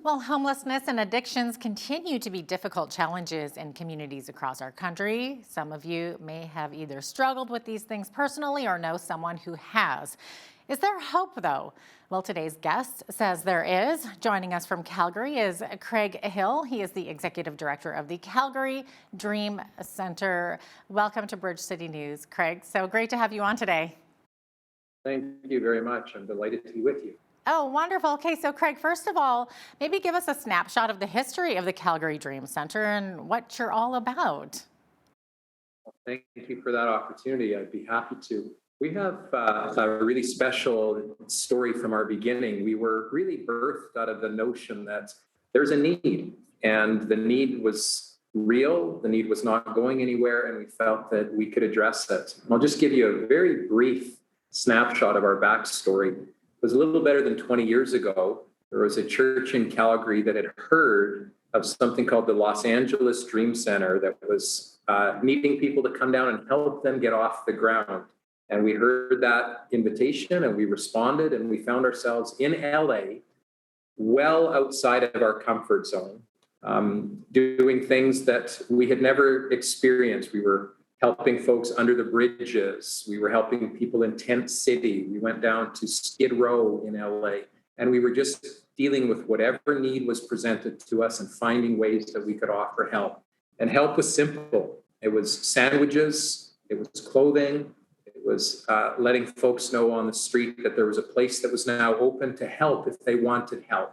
Well, homelessness and addictions continue to be difficult challenges in communities across our country. Some of you may have either struggled with these things personally or know someone who has. Is there hope, though? Well, today's guest says there is. Joining us from Calgary is Craig Hill. He is the executive director of the Calgary Dream Center. Welcome to Bridge City News, Craig. So great to have you on today. Thank you very much. I'm delighted to be with you. Oh, wonderful. Okay, so Craig, first of all, maybe give us a snapshot of the history of the Calgary Dream Center and what you're all about. Thank you for that opportunity. I'd be happy to. We have a really special story from our beginning. We were really birthed out of the notion that there's a need, and the need was real. The need was not going anywhere, and we felt that we could address it. I'll just give you a very brief snapshot of our backstory. It was a little better than 20 years ago. There was a church in Calgary that had heard of something called the Los Angeles Dream Center that was needing people to come down and help them get off the ground. And we heard that invitation and we responded, and we found ourselves in LA, well outside of our comfort zone, doing things that we had never experienced. We were helping folks under the bridges. We were helping people in Tent City. We went down to Skid Row in LA, and we were just dealing with whatever need was presented to us and finding ways that we could offer help. And help was simple. It was sandwiches, it was clothing, it was letting folks know on the street that there was a place that was now open to help if they wanted help.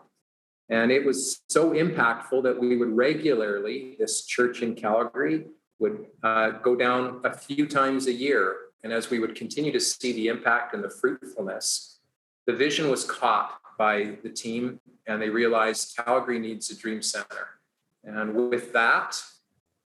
And it was so impactful that we would regularly, this church in Calgary, would go down a few times a year. And as we would continue to see the impact and the fruitfulness, the vision was caught by the team, and they realized Calgary needs a dream center. And with that,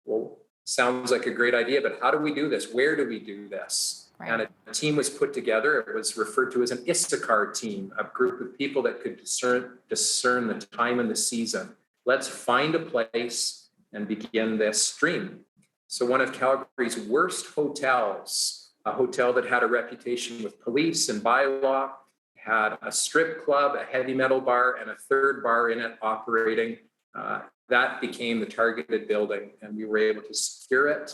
well, sounds like a great idea, but how do we do this? Where do we do this? Right. And a team was put together. It was referred to as an Issachar team, a group of people that could discern the time and the season. Let's find a place and begin this dream. So one of Calgary's worst hotels, a hotel that had a reputation with police and bylaw, had a strip club, a heavy metal bar, and a third bar in it operating. That became the targeted building, and we were able to secure it.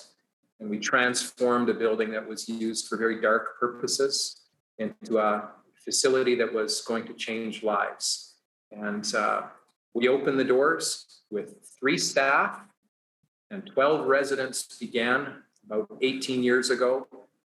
And we transformed a building that was used for very dark purposes into a facility that was going to change lives. And we opened the doors with 3 staff, and 12 residents began about 18 years ago.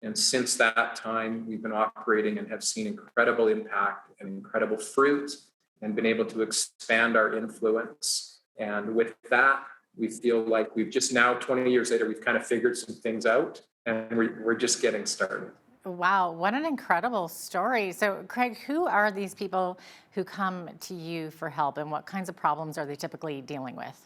And since that time, we've been operating and have seen incredible impact and incredible fruit and been able to expand our influence. And with that, we feel like we've just now, 20 years later, we've kind of figured some things out, and we're just getting started. Wow, what an incredible story. So, Craig, who are these people who come to you for help, and what kinds of problems are they typically dealing with?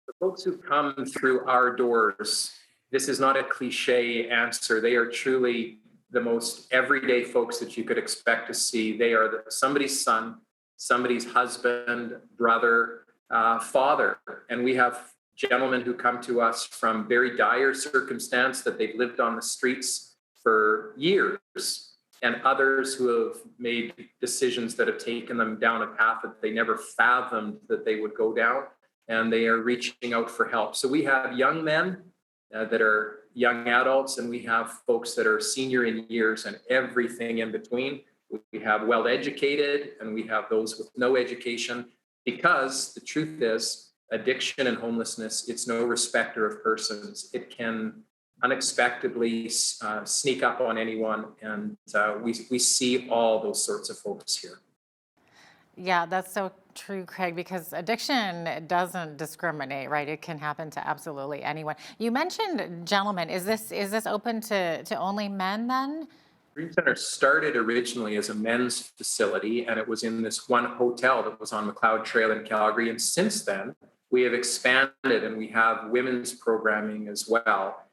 The folks who come through our doors, this is not a cliche answer. They are truly the most everyday folks that you could expect to see. They are somebody's son, somebody's husband, brother, father. And we have gentlemen who come to us from very dire circumstance that they've lived on the streets for years, and others who have made decisions that have taken them down a path that they never fathomed that they would go down, and they are reaching out for help. So we have young men that are young adults, and we have folks that are senior in years and everything in between. We have well-educated, and we have those with no education, because the truth is, addiction and homelessness, it's no respecter of persons. It can unexpectedly sneak up on anyone, and we see all those sorts of folks here. Yeah, that's so true, Craig, because addiction doesn't discriminate, right? It can happen to absolutely anyone. You mentioned gentlemen. Is this open to only men then? Dream Center started originally as a men's facility, and it was in this one hotel that was on McLeod Trail in Calgary. And since then, we have expanded, and we have women's programming as well.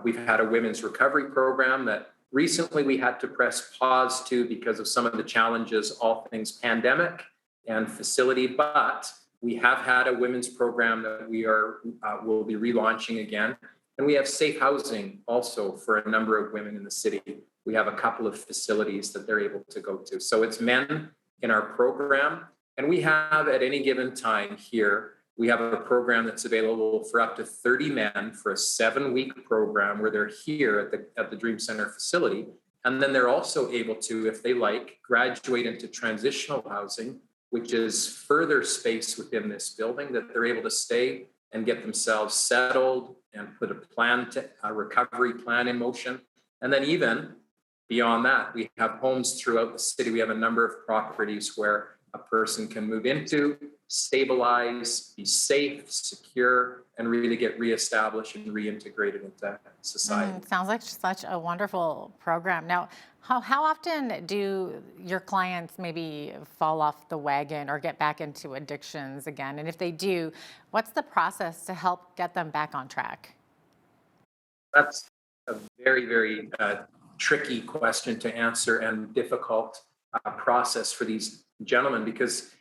We've had a women's recovery program that recently we had to press pause to because of some of the challenges, all things pandemic and facility, but we have had a women's program that will be relaunching again. And we have safe housing also for a number of women in the city. We have a couple of facilities that they're able to go to. So it's men in our program, And we have at any given time here, we have a program that's available for up to 30 men for a 7-week program where they're here at the Dream Center facility. And then they're also able to, if they like, graduate into transitional housing, which is further space within this building that they're able to stay and get themselves settled and put a recovery plan in motion. And then even beyond that, we have homes throughout the city. We have a number of properties where a person can move into, stabilize, be safe, secure, and really get reestablished and reintegrated into society. Sounds like such a wonderful program. Now, how often do your clients maybe fall off the wagon or get back into addictions again? And if they do, what's the process to help get them back on track? That's a very, very tricky question to answer and difficult process for these gentlemen because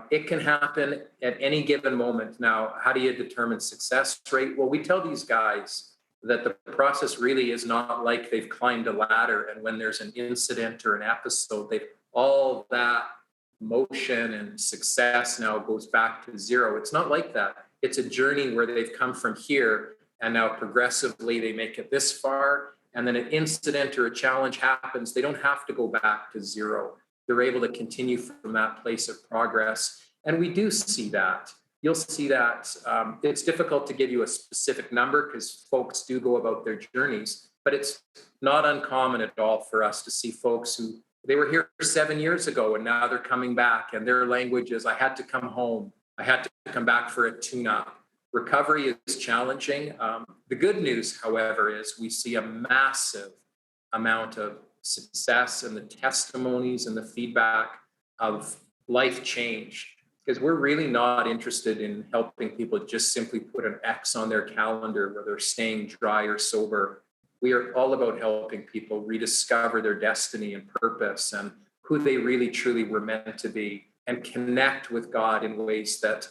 it can happen at any given moment. Now, how do you determine success rate? Well, we tell these guys that the process really is not like they've climbed a ladder and when there's an incident or an episode, they've all that motion and success now goes back to zero. It's not like that. It's a journey where they've come from here and now progressively they make it this far. And then an incident or a challenge happens, they don't have to go back to zero. They're able to continue from that place of progress. And we do see that. You'll see that it's difficult to give you a specific number because folks do go about their journeys, but it's not uncommon at all for us to see folks who they were here 7 years ago and now they're coming back and their language is, I had to come home. I had to come back for a tune-up. Recovery is challenging. The good news, however, is we see a massive amount of success and the testimonies and the feedback of life change because we're really not interested in helping people just simply put an X on their calendar where they're staying dry or sober. We are all about helping people rediscover their destiny and purpose and who they really truly were meant to be and connect with God in ways that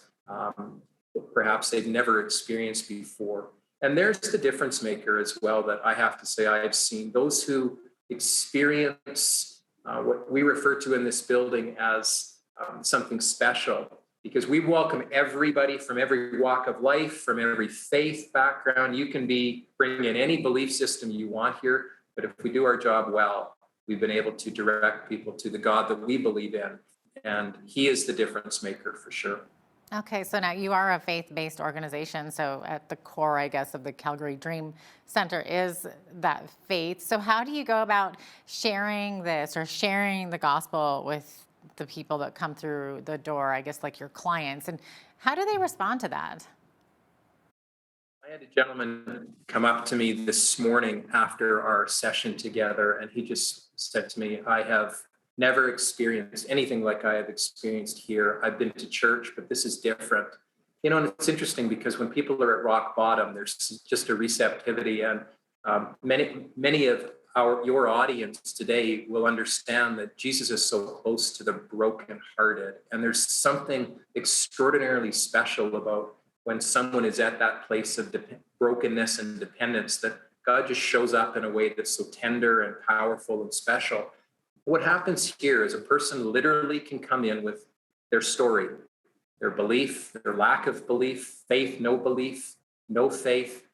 perhaps they've never experienced before. And there's the difference maker as well that I have to say I've seen. Those who experience what we refer to in this building as something special, because we welcome everybody from every walk of life, from every faith background. You can bring in any belief system you want here, but if we do our job well, we've been able to direct people to the God that we believe in, and He is the difference maker for sure. Okay, so now you are a faith-based organization. So at the core, I guess, of the Calgary Dream Center is that faith. So how do you go about sharing this or sharing the gospel with the people that come through the door, I guess, like your clients? And how do they respond to that? I had a gentleman come up to me this morning after our session together, and he just said to me, I have never experienced anything like I have experienced here. I've been to church, but this is different. And it's interesting because when people are at rock bottom, there's just a receptivity, and many of your audience today will understand that Jesus is so close to the brokenhearted, and there's something extraordinarily special about when someone is at that place of brokenness and dependence that God just shows up in a way that's so tender and powerful and special. What happens here is a person literally can come in with their story, their belief, their lack of belief, faith, no faith.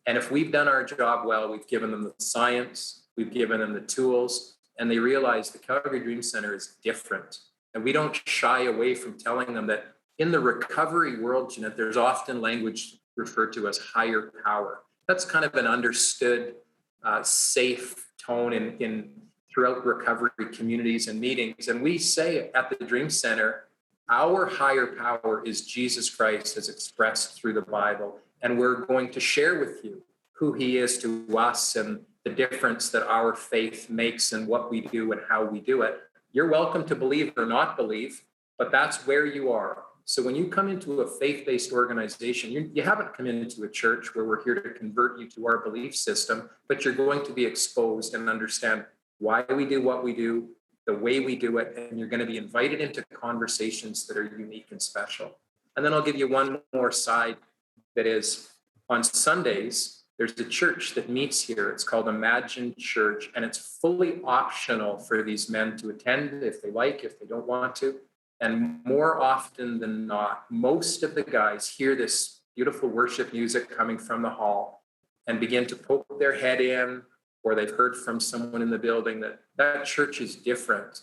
And if we've done our job well, we've given them the science, we've given them the tools, and they realize the Calgary Dream Center is different. And we don't shy away from telling them that in the recovery world, Jeanette, there's often language referred to as higher power. That's kind of an understood, safe tone in throughout recovery communities and meetings. And we say at the Dream Center, our higher power is Jesus Christ as expressed through the Bible. And we're going to share with you who He is to us and the difference that our faith makes in what we do and how we do it. You're welcome to believe or not believe, but that's where you are. So when you come into a faith-based organization, you haven't come into a church where we're here to convert you to our belief system, but you're going to be exposed and understand why we do what we do, the way we do it, and you're going to be invited into conversations that are unique and special. And then I'll give you one more side that is on Sundays, there's a church that meets here. It's called Imagine Church, and it's fully optional for these men to attend if they like, if they don't want to. And more often than not, most of the guys hear this beautiful worship music coming from the hall and begin to poke their head in, or they've heard from someone in the building that that church is different.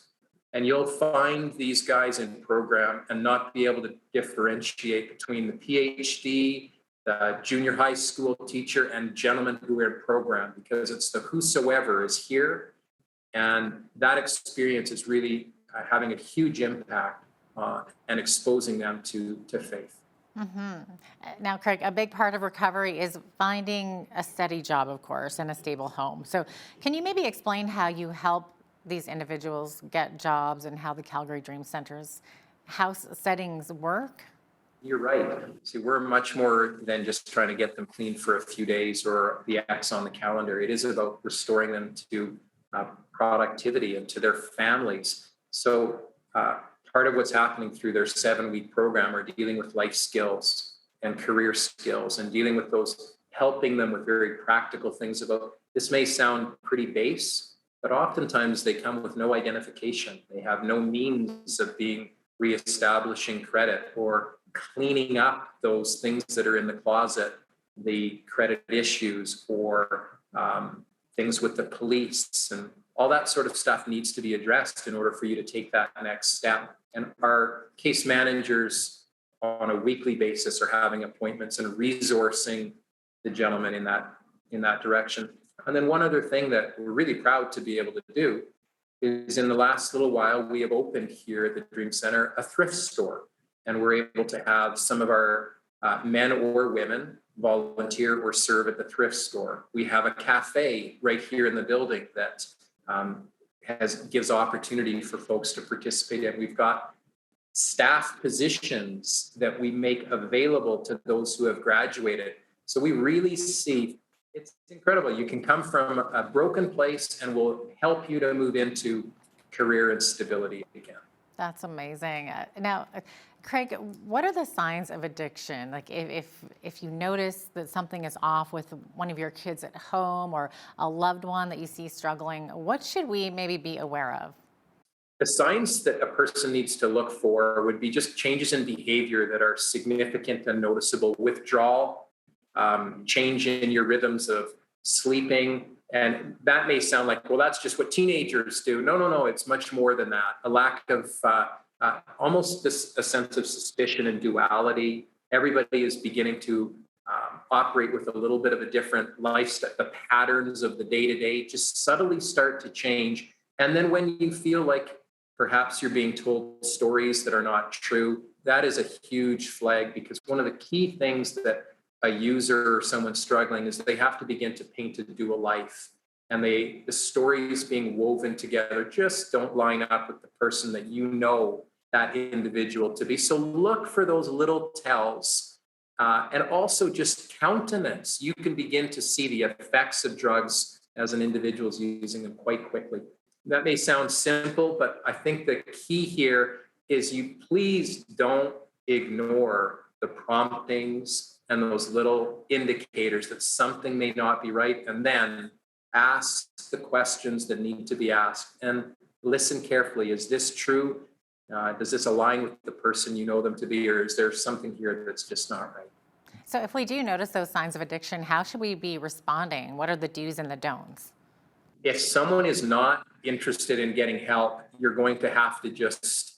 And you'll find these guys in program and not be able to differentiate between the PhD, the junior high school teacher, and gentlemen who are in program, because it's the whosoever is here. And that experience is really having a huge impact and exposing them to faith. Now, Craig, a big part of recovery is finding a steady job, of course, and a stable home. So, can you maybe explain how you help these individuals get jobs and how the Calgary Dream Center's house settings work? You're right. See, we're much more than just trying to get them clean for a few days or the X on the calendar. It is about restoring them to productivity and to their families. So, part of what's happening through their 7-week program are dealing with life skills and career skills and dealing with those, helping them with very practical things about this may sound pretty base, but oftentimes they come with no identification. They have no means of being reestablishing credit or cleaning up those things that are in the closet, the credit issues or things with the police, and all that sort of stuff needs to be addressed in order for you to take that next step. And our case managers on a weekly basis are having appointments and resourcing the gentleman in that direction. And then one other thing that we're really proud to be able to do is in the last little while, we have opened here at the Dream Center a thrift store. And we're able to have some of our men or women volunteer or serve at the thrift store. We have a cafe right here in the building that gives opportunity for folks to participate in. We've got staff positions that we make available to those who have graduated. So we really see it's incredible. You can come from a broken place and we'll help you to move into career and stability again. That's amazing. Now, Craig, what are the signs of addiction? Like if you notice that something is off with one of your kids at home or a loved one that you see struggling, what should we maybe be aware of? The signs that a person needs to look for would be just changes in behavior that are significant and noticeable: withdrawal, change in your rhythms of sleeping. And that may sound like, well, that's just what teenagers do. No. It's much more than that. A lack of almost a sense of suspicion and duality. Everybody is beginning to operate with a little bit of a different lifestyle. The patterns of the day-to-day just subtly start to change. And then when you feel like perhaps you're being told stories that are not true, that is a huge flag, because one of the key things that a user or someone struggling is they have to begin to paint a dual life. And the stories being woven together just don't line up with the person that you know that individual to be. So look for those little tells. And also just countenance. You can begin to see the effects of drugs as an individual is using them quite quickly. That may sound simple, but I think the key here is you please don't ignore the promptings and those little indicators that something may not be right, and then ask the questions that need to be asked and listen carefully. Is this true? Does this align with the person you know them to be, or is there something here that's just not right? So if we do notice those signs of addiction, how should we be responding? What are the do's and the don'ts? If someone is not interested in getting help, you're going to have to just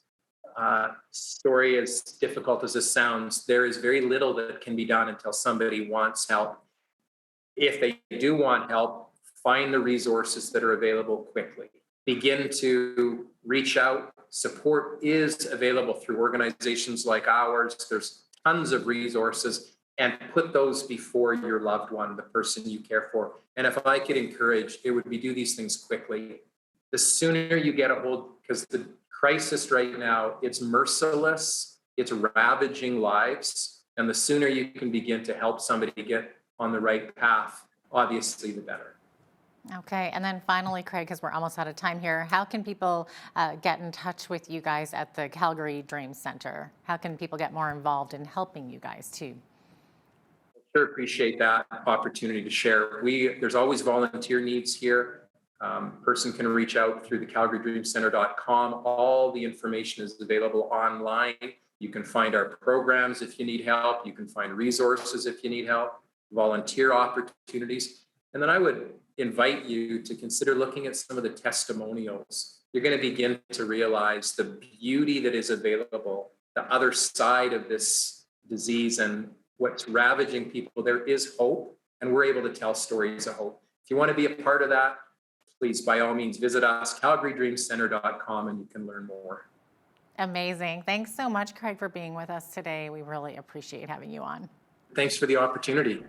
story, as difficult as this sounds, there is very little that can be done until somebody wants help. If they do want help, find the resources that are available quickly. Begin to reach out. Support is available through organizations like ours. There's tons of resources, and put those before your loved one, the person you care for. And if I could encourage, it would be do these things quickly. The sooner you get a hold, because the crisis right now, it's merciless, it's ravaging lives. And the sooner you can begin to help somebody get on the right path, obviously the better. Okay, and then finally, Craig, because we're almost out of time here, how can people get in touch with you guys at the Calgary Dream Center? How can people get more involved in helping you guys too? Sure, appreciate that opportunity to share. There's always volunteer needs here. Person can reach out through the calgarydreamcenter.com. All the information is available online. You can find our programs if you need help. You can find resources if you need help, volunteer opportunities. And then I would invite you to consider looking at some of the testimonials. You're going to begin to realize the beauty that is available, the other side of this disease and what's ravaging people. There is hope, and we're able to tell stories of hope. If you want to be a part of that, please, by all means, visit us, calgarydreamcenter.com, and you can learn more. Amazing. Thanks so much, Craig, for being with us today. We really appreciate having you on. Thanks for the opportunity.